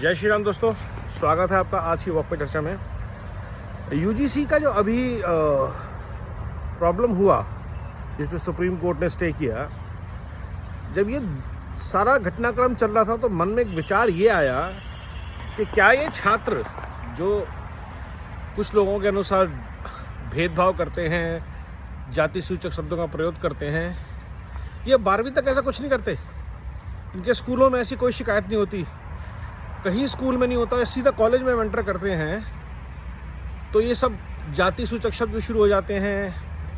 जय श्री राम दोस्तों, स्वागत है आपका आज की वॉक पे चर्चा में। यूजीसी का जो अभी प्रॉब्लम हुआ जिसमें सुप्रीम कोर्ट ने स्टे किया, जब ये सारा घटनाक्रम चल रहा था तो मन में एक विचार ये आया कि क्या ये छात्र जो कुछ लोगों के अनुसार भेदभाव करते हैं, जाति सूचक शब्दों का प्रयोग करते हैं, ये 12वीं तक ऐसा कुछ नहीं करते? इनके स्कूलों में ऐसी कोई शिकायत नहीं होती, कहीं स्कूल में नहीं होता, सीधा कॉलेज में एंटर करते हैं तो ये सब जाति सूचक शब्द शुरू हो जाते हैं,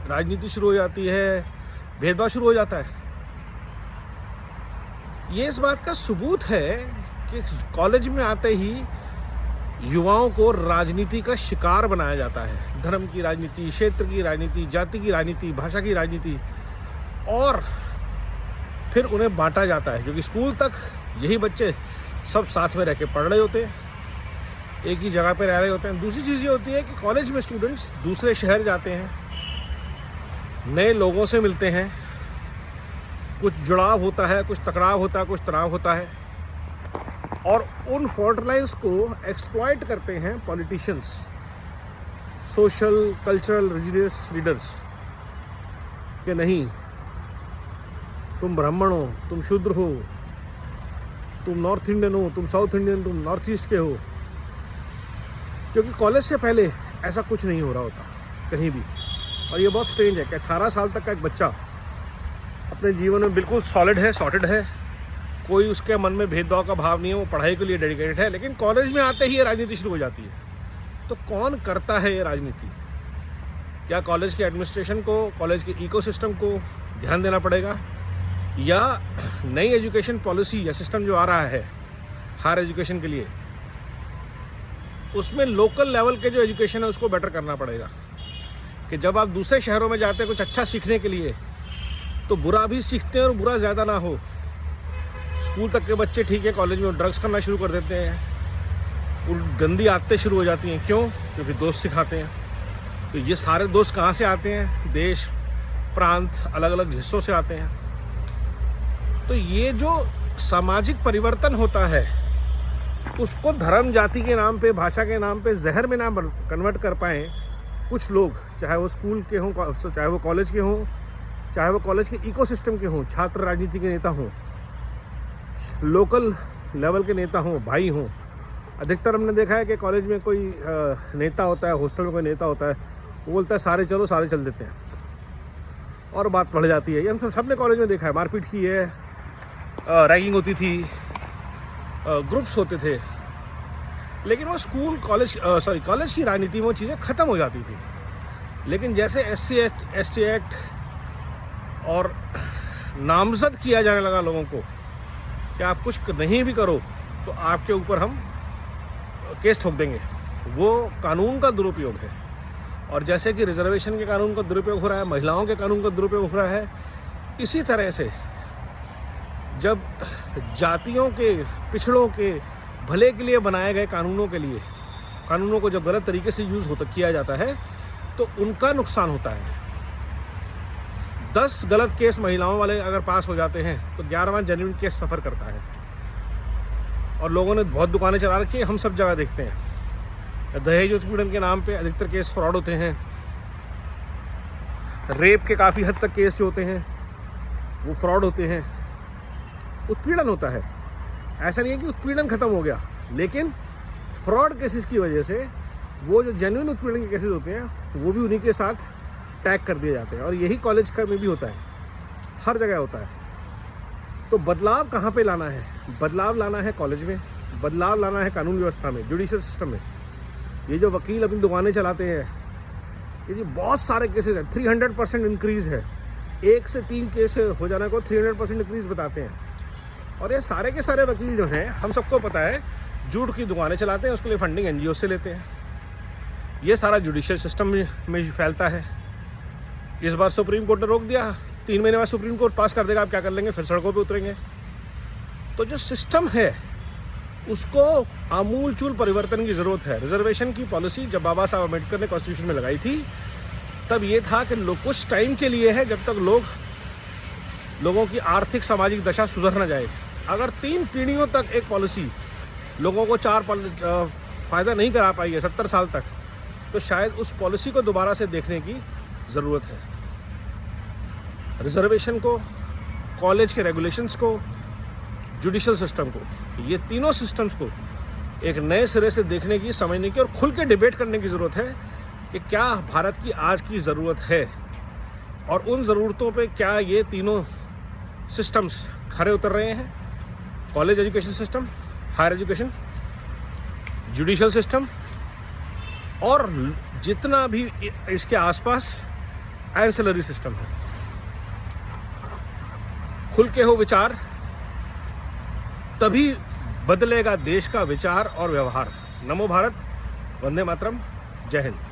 राजनीति शुरू हो जाती है, भेदभाव शुरू हो जाता है। ये इस बात का सबूत है कि कॉलेज में आते ही युवाओं को राजनीति का शिकार बनाया जाता है। धर्म की राजनीति, क्षेत्र की राजनीति, जाति की राजनीति, भाषा की राजनीति, और फिर उन्हें बांटा जाता है, क्योंकि स्कूल तक यही बच्चे सब साथ में रह के पढ़ रहे होते हैं, एक ही जगह पे रह रहे होते हैं। दूसरी चीज़ ये होती है कि कॉलेज में स्टूडेंट्स दूसरे शहर जाते हैं, नए लोगों से मिलते हैं, कुछ जुड़ाव होता है, कुछ टकराव होता है, कुछ तनाव होता है, और उन फॉल्ट लाइन्स को एक्सप्लॉइट करते हैं politicians, social cultural religious leaders कि नहीं, तुम ब्राह्मण हो, तुम शूद्र हो, तुम नॉर्थ इंडियन हो, तुम साउथ इंडियन, तुम नॉर्थ ईस्ट के हो। क्योंकि कॉलेज से पहले ऐसा कुछ नहीं हो रहा होता कहीं भी। और ये बहुत स्ट्रेंज है कि 18 साल तक का एक बच्चा अपने जीवन में बिल्कुल सॉलिड है, सॉर्टेड है, कोई उसके मन में भेदभाव का भाव नहीं है, वो पढ़ाई के लिए डेडिकेटेड है, लेकिन कॉलेज में आते ही ये राजनीति शुरू हो जाती है। तो कौन करता है ये राजनीति? क्या कॉलेज के एडमिनिस्ट्रेशन को, कॉलेज के इकोसिस्टम को ध्यान देना पड़ेगा, या नई एजुकेशन पॉलिसी या सिस्टम जो आ रहा है हायर एजुकेशन के लिए, उसमें लोकल लेवल के जो एजुकेशन है उसको बेटर करना पड़ेगा कि जब आप दूसरे शहरों में जाते हैं कुछ अच्छा सीखने के लिए तो बुरा भी सीखते हैं और बुरा ज़्यादा ना हो। स्कूल तक के बच्चे ठीक है, कॉलेज में ड्रग्स करना शुरू कर देते हैं, और गंदी आदतें शुरू हो जाती हैं। क्यों? क्योंकि दोस्त सिखाते हैं। तो ये सारे दोस्त कहाँ से आते हैं? देश, प्रांत, अलग अलग हिस्सों से आते हैं। तो ये जो सामाजिक परिवर्तन होता है उसको धर्म जाति के नाम पे, भाषा के नाम पे जहर में ना कन्वर्ट कर पाएँ कुछ लोग, चाहे वो स्कूल के हों, चाहे वो कॉलेज के हों, चाहे वो कॉलेज के इकोसिस्टम के हों, छात्र राजनीति के नेता हों, लोकल लेवल के नेता हों, भाई हों। अधिकतर हमने देखा है कि कॉलेज में कोई नेता होता है, हॉस्टल में कोई नेता होता है, वो बोलता है सारे चलो, सारे चल देते हैं, और बात बढ़ जाती है। ये हम सब ने कॉलेज में देखा है, मारपीट की है, रैगिंग होती थी, ग्रुप्स होते थे, लेकिन वो स्कूल कॉलेज की राजनीति में वो चीज़ें ख़त्म हो जाती थी। लेकिन जैसे SC एक्ट और नामजद किया जाने लगा लोगों को कि आप कुछ नहीं भी करो तो आपके ऊपर हम केस ठोक देंगे, वो कानून का दुरुपयोग है। और जैसे कि रिजर्वेशन के कानून का दुरुपयोग हो रहा है, महिलाओं के कानून का दुरुपयोग हो रहा है, इसी तरह से जब जातियों के, पिछड़ों के भले के लिए बनाए गए कानूनों को जब गलत तरीके से किया जाता है तो उनका नुकसान होता है। 10 गलत केस महिलाओं वाले अगर पास हो जाते हैं तो 11वां जेन्युइन केस सफ़र करता है। और लोगों ने बहुत दुकानें चला रखी है, हम सब जगह देखते हैं। दहेज उत्पीड़न के नाम पे अधिकतर केस फ्रॉड होते हैं। रेप के काफ़ी हद तक केस जो होते हैं वो फ्रॉड होते हैं। उत्पीड़न होता है, ऐसा नहीं है कि उत्पीड़न ख़त्म हो गया, लेकिन फ्रॉड केसेस की वजह से वो जो जेन्युइन उत्पीड़न के केसेस होते हैं वो भी उन्हीं के साथ टैग कर दिए जाते हैं। और यही कॉलेज का में भी होता है, हर जगह होता है। तो बदलाव कहाँ पे लाना है? बदलाव लाना है कॉलेज में, बदलाव लाना है कानून व्यवस्था में, जुडिशियल सिस्टम में। ये जो वकील अपनी दुकानें चलाते हैं कि जी बहुत सारे केसेस हैं, 300% इंक्रीज़ है, 1 से 3 केस हो जाने को 300% इंक्रीज़ बताते हैं। और ये सारे के सारे वकील जो हैं, हम सबको पता है, झूठ की दुकानें चलाते हैं, उसके लिए फंडिंग NGO से लेते हैं। ये सारा जुडिशियल सिस्टम में फैलता है। इस बार सुप्रीम कोर्ट ने रोक दिया, 3 महीने बाद सुप्रीम कोर्ट पास कर देगा, आप क्या कर लेंगे? फिर सड़कों पे उतरेंगे। तो जो सिस्टम है उसको आमूलचूल परिवर्तन की ज़रूरत है। रिजर्वेशन की पॉलिसी जब बाबा साहब अम्बेडकर ने कॉन्स्टिट्यूशन में लगाई थी तब ये था कि कुछ टाइम के लिए है, जब तक लोगों की आर्थिक सामाजिक दशा सुधर ना जाए। अगर 3 पीढ़ियों तक एक पॉलिसी लोगों को फ़ायदा नहीं करा पाई है 70 साल तक, तो शायद उस पॉलिसी को दोबारा से देखने की ज़रूरत है। रिजर्वेशन को, कॉलेज के रेगुलेशंस को, जुडिशल सिस्टम को, ये तीनों सिस्टम्स को एक नए सिरे से देखने की, समझने की और खुल के डिबेट करने की ज़रूरत है कि क्या भारत की आज की ज़रूरत है और उन ज़रूरतों पे क्या ये तीनों सिस्टम्स खरे उतर रहे हैं। College education system, higher education, judicial system और जितना भी इसके आसपास एंसिलरी सिस्टम है। खुल के हो विचार, तभी बदलेगा देश का विचार और व्यवहार। नमो भारत, वंदे मातरम, जय हिंद।